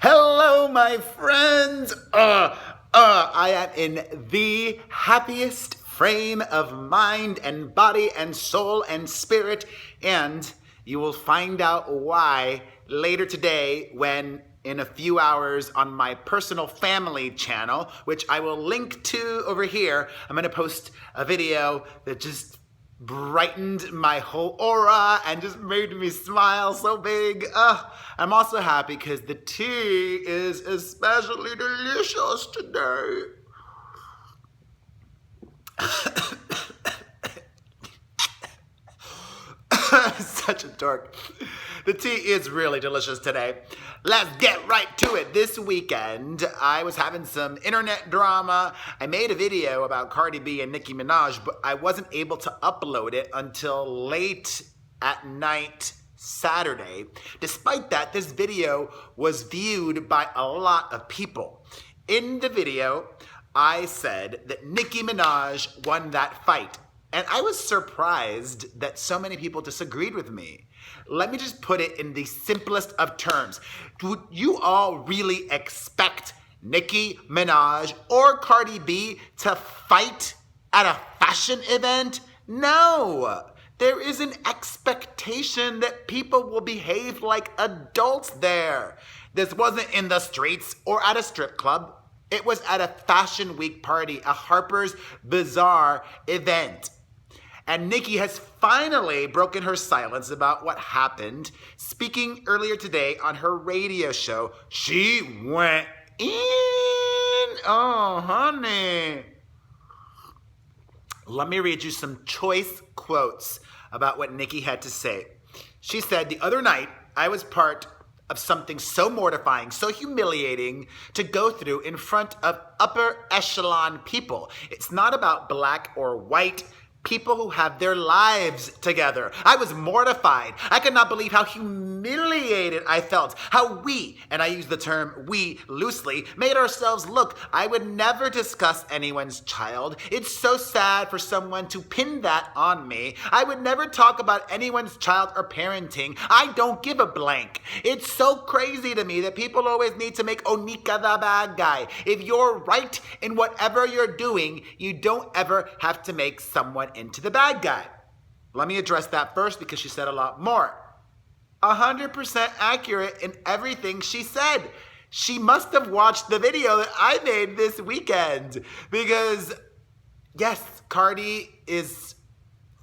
Hello, my friends. I am in the happiest frame of mind and body and soul and spirit, and you will find out why later today when in a few hours on my personal family channel, which I will link to over here. I'm going to post a video that just brightened my whole aura and just made me smile so big. I'm also happy because the tea is especially delicious today. Such a dork. The tea is really delicious today. Let's get right to it. This weekend, I was having some internet drama. I made a video about Cardi B and Nicki Minaj, but I wasn't able to upload it until late at night Saturday. Despite that, this video was viewed by a lot of people. In the video, I said that Nicki Minaj won that fight. And I was surprised that so many people disagreed with me. Let me just put it in the simplest of terms. Would you all really expect Nicki Minaj or Cardi B to fight at a fashion event? No. There is an expectation that people will behave like adults there. This wasn't in the streets or at a strip club. It was at a Fashion Week party, a Harper's Bazaar event. And Nicki has finally broken her silence about what happened. Speaking earlier today on her radio show, she went in. Oh, honey. Let me read you some choice quotes about what Nicki had to say. She said, "The other night, I was part of something so mortifying, so humiliating to go through in front of upper echelon people. It's not about black or white people who have their lives together. I was mortified. I could not believe how humiliated I felt. How we, and I use the term we loosely, made ourselves look. I would never discuss anyone's child. It's so sad for someone to pin that on me. I would never talk about anyone's child or parenting. I don't give a blank. It's so crazy to me that people always need to make Onika the bad guy. If you're right in whatever you're doing, you don't ever have to make someone into the bad guy." Let me address that first because she said a lot more. 100% accurate in everything she said. She must have watched the video that I made this weekend because, yes, Cardi is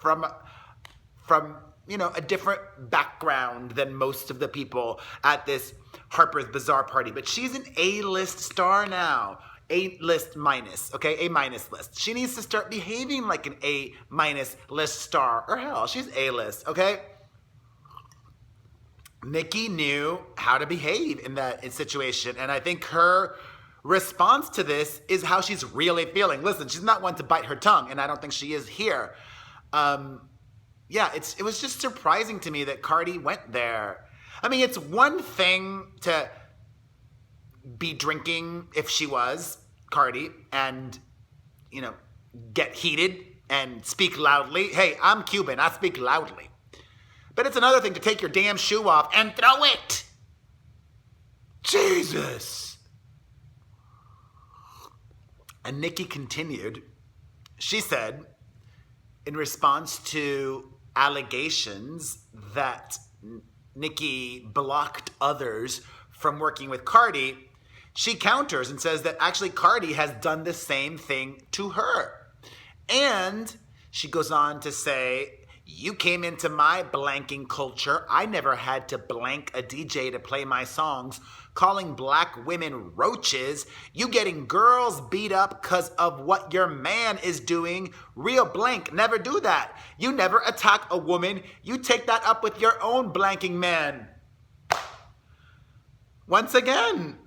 from a different background than most of the people at this Harper's Bazaar party, but she's an A-list star now. A-list minus, okay? A-minus list. She needs to start behaving like an A-minus list star. Or hell, she's A-list, okay? Nicki knew how to behave in that situation, and I think her response to this is how she's really feeling. Listen, she's not one to bite her tongue, and I don't think she is here. It was just surprising to me that Cardi went there. I mean, it's one thing to be drinking, if she was Cardi, and get heated and speak loudly. Hey, I'm Cuban, I speak loudly. But it's another thing to take your damn shoe off and throw it. Jesus. And Nicki continued. She said, in response to allegations that Nicki blocked others from working with Cardi, she counters and says that actually Cardi has done the same thing to her. And she goes on to say, "You came into my blanking culture. I never had to blank a DJ to play my songs. Calling black women roaches. You getting girls beat up because of what your man is doing. Real blank, never do that. You never attack a woman. You take that up with your own blanking man." Once again,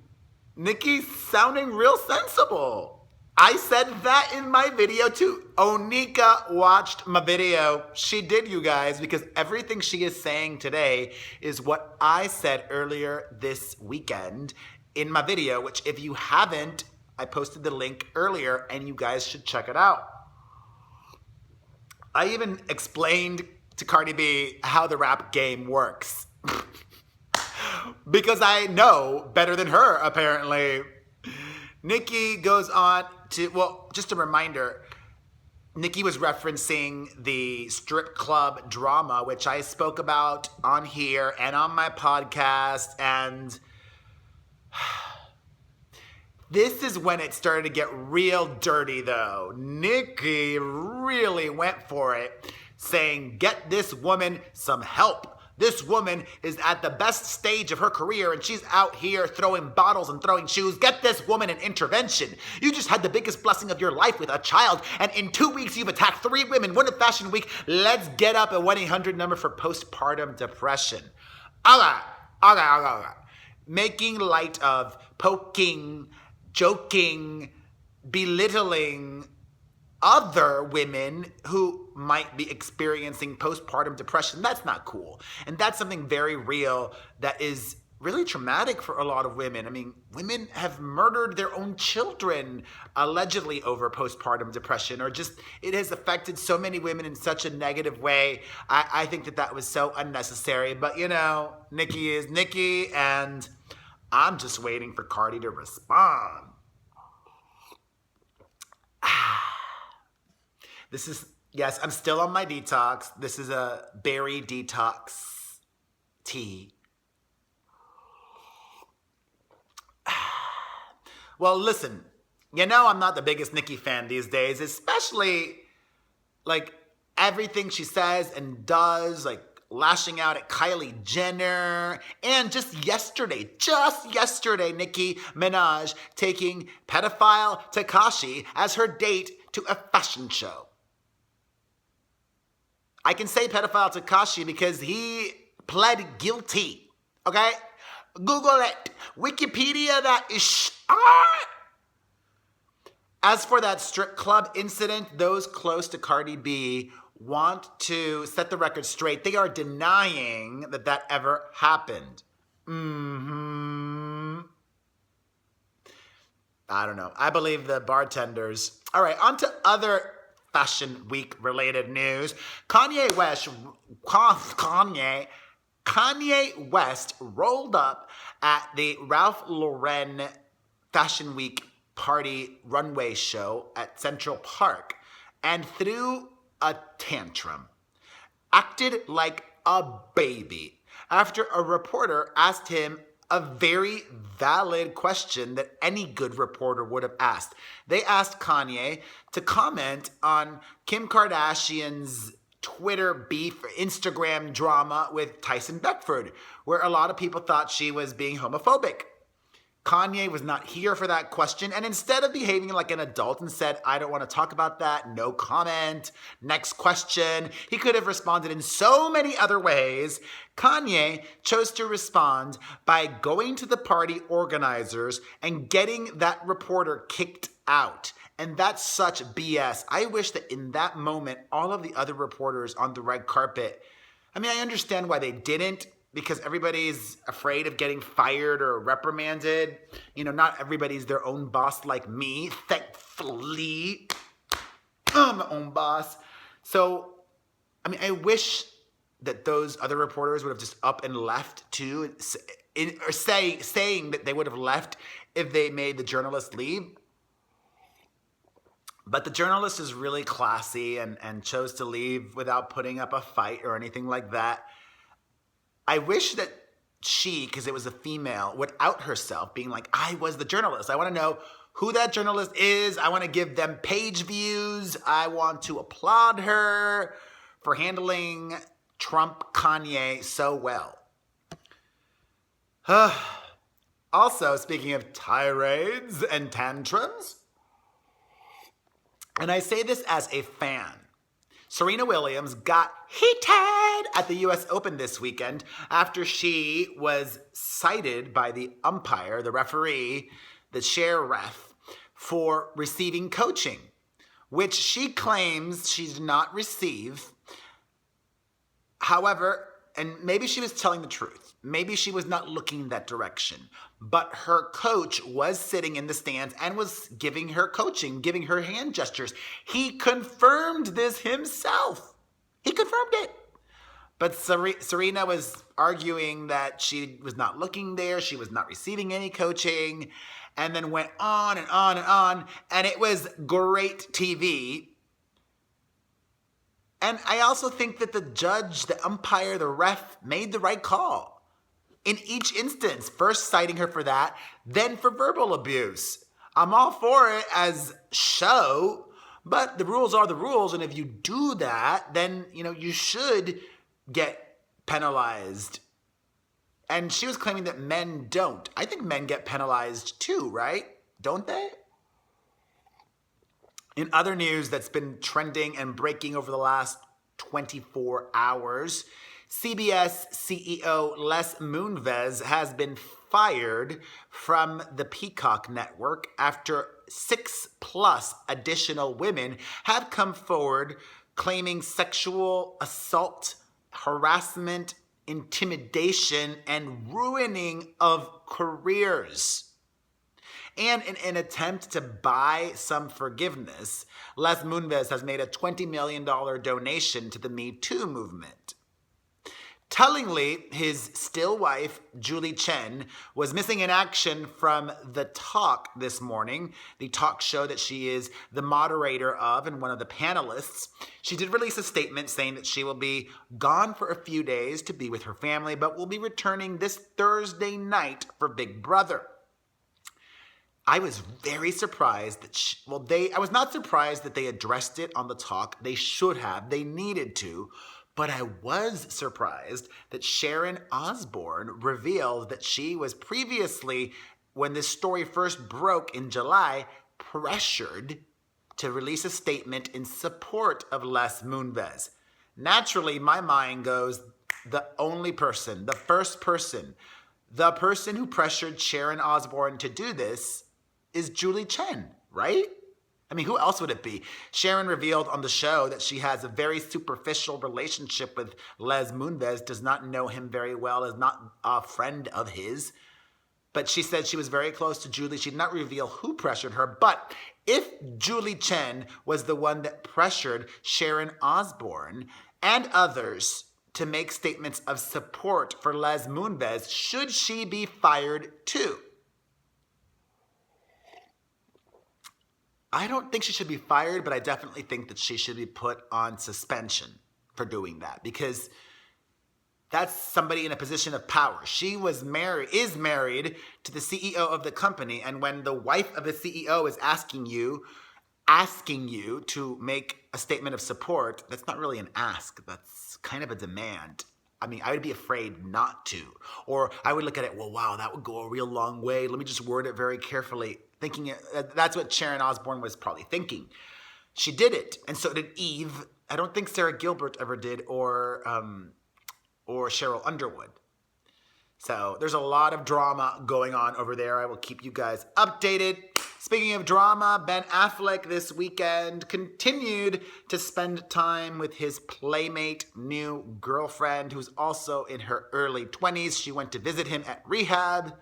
Nicki's sounding real sensible. I said that in my video too. Onika watched my video. She did, you guys, because everything she is saying today is what I said earlier this weekend in my video, which if you haven't, I posted the link earlier and you guys should check it out. I even explained to Cardi B how the rap game works. because I know better than her, apparently. Nicki goes on to, well, just a reminder, Nicki was referencing the strip club drama, which I spoke about on here and on my podcast, and this is when it started to get real dirty, though. Nicki really went for it, saying, get this woman some help. This woman is at the best stage of her career, and she's out here throwing bottles and throwing shoes. Get this woman an intervention. You just had the biggest blessing of your life with a child, and in 2 weeks you've attacked 3 women, one at Fashion Week. Let's get up a 1-800 number for postpartum depression. Okay. Making light of, poking, joking, belittling other women who might be experiencing postpartum depression. That's not cool. And that's something very real that is really traumatic for a lot of women. I mean, women have murdered their own children allegedly over postpartum depression, or just it has affected so many women in such a negative way. I think that was so unnecessary. But, you know, Nicki is Nicki, and I'm just waiting for Cardi to respond. This is, yes, I'm still on my detox. This is a berry detox tea. Well, listen, you know I'm not the biggest Nicki fan these days, especially like everything she says and does, like lashing out at Kylie Jenner. And just yesterday, Nicki Minaj taking pedophile Tekashi as her date to a fashion show. I can say pedophile Tekashi because he pled guilty, okay? Google it. Wikipedia that is As for that strip club incident, those close to Cardi B want to set the record straight. They are denying that ever happened. I don't know. I believe the bartenders. All right, on to other Fashion Week related news. Kanye West rolled up at the Ralph Lauren Fashion Week party runway show at Central Park and threw a tantrum. Acted like a baby after a reporter asked him a very valid question that any good reporter would have asked. They asked Kanye to comment on Kim Kardashian's Twitter beef, Instagram drama with Tyson Beckford, where a lot of people thought she was being homophobic. Kanye was not here for that question, and instead of behaving like an adult and said, I don't want to talk about that, no comment, next question, he could have responded in so many other ways. Kanye chose to respond by going to the party organizers and getting that reporter kicked out. And that's such BS. I wish that in that moment, all of the other reporters on the red carpet, I mean, I understand why they didn't, because everybody's afraid of getting fired or reprimanded. You know, not everybody's their own boss like me, thankfully. I'm my own boss. So, I mean, I wish that those other reporters would have just up and left too, or saying that they would have left if they made the journalist leave. But the journalist is really classy and chose to leave without putting up a fight or anything like that. I wish that she, because it was a female, would out herself being like, I was the journalist. I want to know who that journalist is. I want to give them page views. I want to applaud her for handling Trump Kanye so well. Also, speaking of tirades and tantrums, and I say this as a fan, Serena Williams got heated at the US Open this weekend after she was cited by the umpire, the referee, the chair ref, for receiving coaching, which she claims she did not receive. However, and maybe she was telling the truth. Maybe she was not looking that direction. But her coach was sitting in the stands and was giving her coaching, giving her hand gestures. He confirmed this himself. He confirmed it. But Serena was arguing that she was not looking there, she was not receiving any coaching, and then went on and on and on, and it was great TV. And I also think that the judge, the umpire, the ref made the right call in each instance, first citing her for that, then for verbal abuse. I'm all for it as show, but the rules are the rules, and if you do that, then, you should get penalized. And she was claiming that men don't. I think men get penalized too, right? Don't they? In other news that's been trending and breaking over the last 24 hours, CBS CEO Les Moonves has been fired from the Peacock network after 6+ additional women have come forward claiming sexual assault, harassment, intimidation, and ruining of careers. And in an attempt to buy some forgiveness, Les Moonves has made a $20 million donation to the Me Too movement. Tellingly, his still wife, Julie Chen, was missing in action from The Talk this morning, the talk show that she is the moderator of and one of the panelists. She did release a statement saying that she will be gone for a few days to be with her family, but will be returning this Thursday night for Big Brother. I was very surprised that I was not surprised that they addressed it on The Talk. They should have. They needed to. But I was surprised that Sharon Osbourne revealed that she was previously, when this story first broke in July, pressured to release a statement in support of Les Moonves. Naturally, my mind goes, the first person who pressured Sharon Osbourne to do this is Julie Chen, right? I mean, who else would it be? Sharon revealed on the show that she has a very superficial relationship with Les Moonves, does not know him very well, is not a friend of his. But she said she was very close to Julie. She did not reveal who pressured her. But if Julie Chen was the one that pressured Sharon Osbourne and others to make statements of support for Les Moonves, should she be fired too? I don't think she should be fired, but I definitely think that she should be put on suspension for doing that, because that's somebody in a position of power. She is married to the CEO of the company, and when the wife of the CEO is asking you to make a statement of support, that's not really an ask. That's kind of a demand. I mean, I would be afraid not to. Or I would look at it, well, wow, that would go a real long way. Let me just word it very carefully. That's what Sharon Osbourne was probably thinking. She did it, and so did Eve. I don't think Sarah Gilbert ever did, or Cheryl Underwood. So there's a lot of drama going on over there. I will keep you guys updated. Speaking of drama, Ben Affleck this weekend continued to spend time with his Playmate new girlfriend, who's also in her early 20s. She went to visit him at rehab.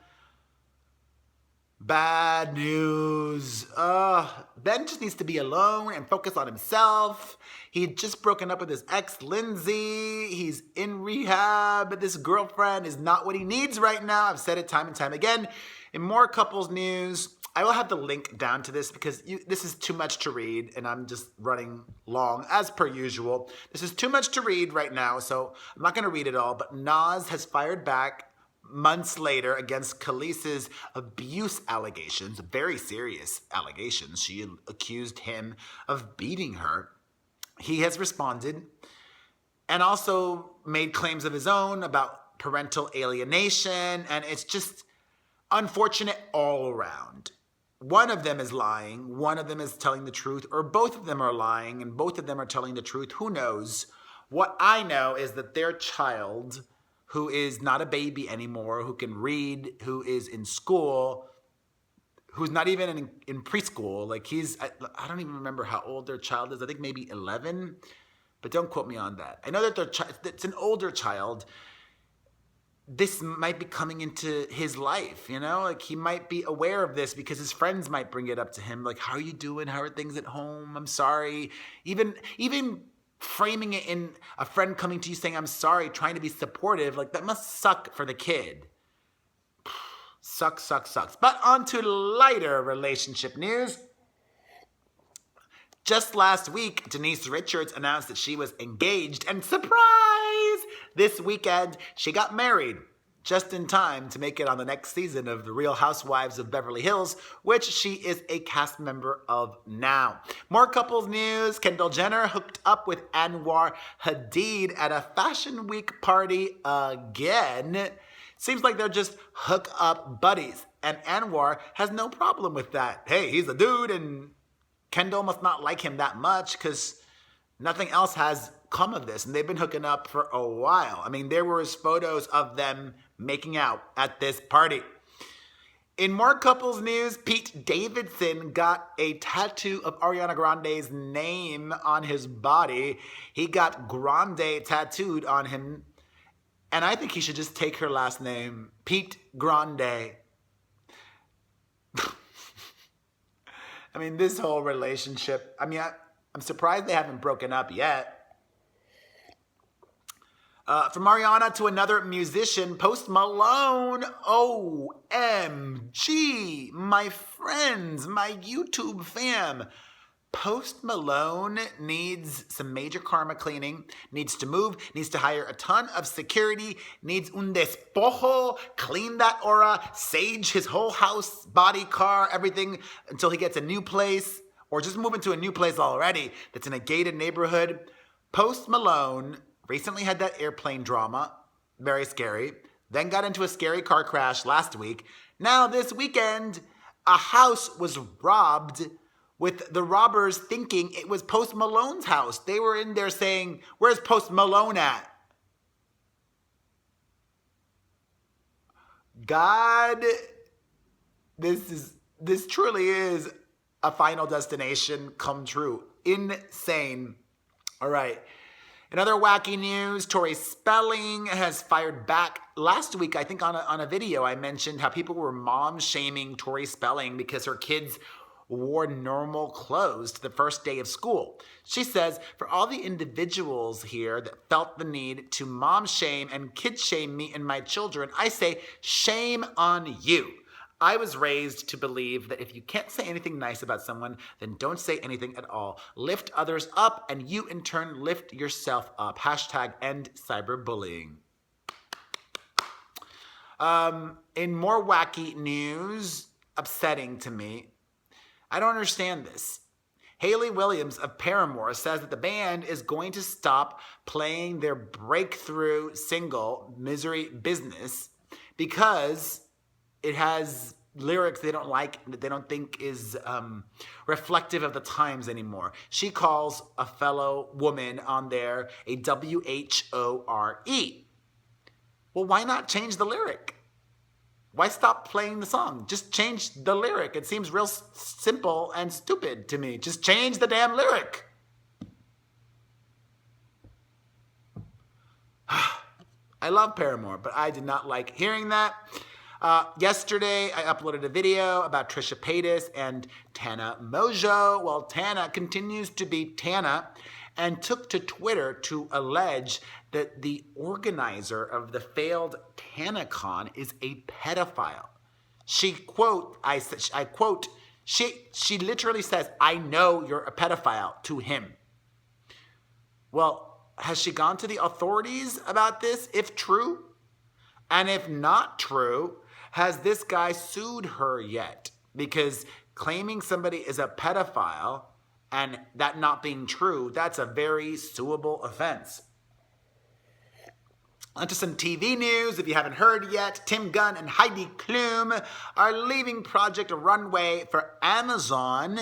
Bad news. Ben just needs to be alone and focus on himself. He had just broken up with his ex, Lindsay. He's in rehab. This girlfriend is not what he needs right now. I've said it time and time again. In more couples news, I will have the link down to this because this is too much to read, and I'm just running long as per usual. This is too much to read right now, so I'm not going to read it all, but Nas has fired back months later against Kelis's abuse allegations, very serious allegations. She accused him of beating her. He has responded and also made claims of his own about parental alienation, and it's just unfortunate all around. One of them is lying, one of them is telling the truth, or both of them are lying and both of them are telling the truth. Who knows? What I know is that their child, who is not a baby anymore, who can read, who is in school, who's not even in preschool. Like I don't even remember how old their child is. I think maybe 11, but don't quote me on that. I know that it's an older child. This might be coming into his life, like he might be aware of this because his friends might bring it up to him. Like, how are you doing? How are things at home? I'm sorry. Even framing it in a friend coming to you saying, I'm sorry, trying to be supportive, like that must suck for the kid. Sucks. But on to lighter relationship news. Just last week, DENISE RICHARDS announced that she was engaged, and surprise! This weekend, she got married, just in time to make it on the next season of The Real Housewives of Beverly Hills, which she is a cast member of now. More couples news. Kendall Jenner hooked up with HEIDI at a Fashion Week party again. Seems like they're just hook up buddies, and Anwar has no problem with that. Hey, he's a dude, and Kendall must not like him that much because nothing else has come of this. And they've been hooking up for a while. I mean, there was photos of them making out at this party. In more couples news, Pete Davidson got a tattoo of Ariana Grande's name on his body. He got Grande tattooed on him. And I think he should just take her last name, Pete Grande. I mean, this whole relationship, I mean, I'm surprised they haven't broken up yet. From Ariana to another musician, Post Malone. OMG, my friends, my YouTube fam. Post Malone needs some major karma cleaning, needs to move, needs to hire a ton of security, needs un despojo, clean that aura, sage his whole house, body, car, everything until he gets a new place, or just move into a new place already that's in a gated neighborhood. Post Malone recently had that airplane drama, very scary, then got into a scary car crash last week. Now this weekend, a house was robbed with the robbers thinking it was Post Malone's house. They were in there saying, where's Post Malone at? God, this truly is a Final Destination come true. Insane. All right. In other wacky news, Tori Spelling has fired back. Last week, I think on a video, I mentioned how people were mom-shaming Tori Spelling because her kids wore normal clothes to the first day of school. She says, for all the individuals here that felt the need to mom shame and kid shame me and my children, I say, shame on you. I was raised to believe that if you can't say anything nice about someone, then don't say anything at all. Lift others up, and you in turn lift yourself up. Hashtag end cyberbullying. In more wacky news, upsetting to me, I don't understand this. Hayley Williams of Paramore says that the band is going to stop playing their breakthrough single, Misery Business, because it has lyrics they don't like, that they don't think is reflective of the times anymore. She calls a fellow woman on there a W-H-O-R-E. Well, why not change the lyric? Why stop playing the song? Just change the lyric. It seems real simple and stupid to me. Just change the damn lyric. I love Paramore, but I did not like hearing that. Yesterday, I uploaded a video about Trisha Paytas and Tana Mojo. Well, Tana continues to be Tana and took to Twitter to allege that the organizer of the failed TanaCon is a pedophile. She quote, I quote, she literally says, I know you're a pedophile to him. Well, has she gone to the authorities about this, if true? And if not true, has this guy sued her yet? Because claiming somebody is a pedophile and that not being true, that's a very suable offense. Onto some TV news. If you haven't heard yet, Tim Gunn and Heidi Klum are leaving Project Runway for Amazon.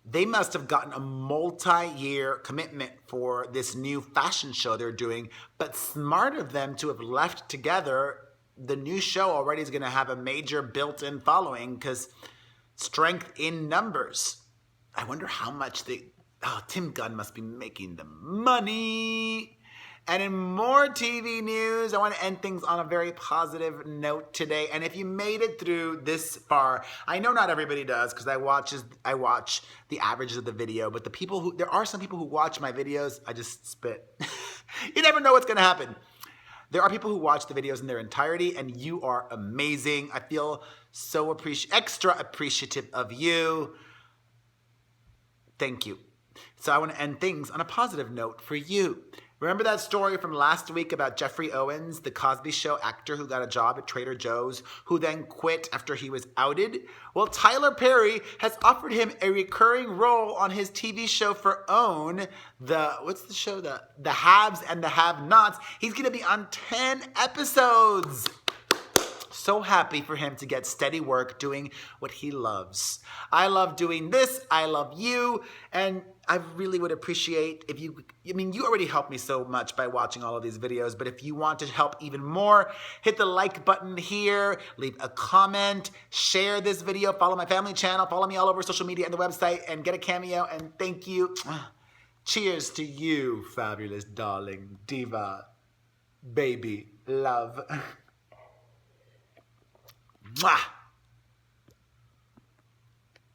They must have gotten a multi-year commitment for this new fashion show they're doing, but smart of them to have left together. The new show already is going to have a major built-in following because strength in numbers. I wonder how much Tim Gunn must be making the money. And in more TV news, I want to end things on a very positive note today. And if you made it through this far, I know not everybody does because I watch the averages of the video, but there are some people who watch my videos. I just spit. You never know what's going to happen. There are people who watch the videos in their entirety, and you are amazing. I feel so extra appreciative of you. Thank you. So I want to end things on a positive note for you. Remember that story from last week about Jeffrey Owens, the Cosby Show actor who got a job at Trader Joe's, who then quit after he was outed? Well, Tyler Perry has offered him a recurring role on his TV show for OWN, what's the show? The Haves and the Have-Nots. He's going to be on 10 episodes. So happy for him to get steady work doing what he loves. I love doing this. I love you. And I really would appreciate if you already helped me so much by watching all of these videos, but if you want to help even more, hit the like button here, leave a comment, share this video, follow my family channel, follow me all over social media and the website, and get a cameo, and thank you. Cheers to you, fabulous darling diva, baby, love. Mwah!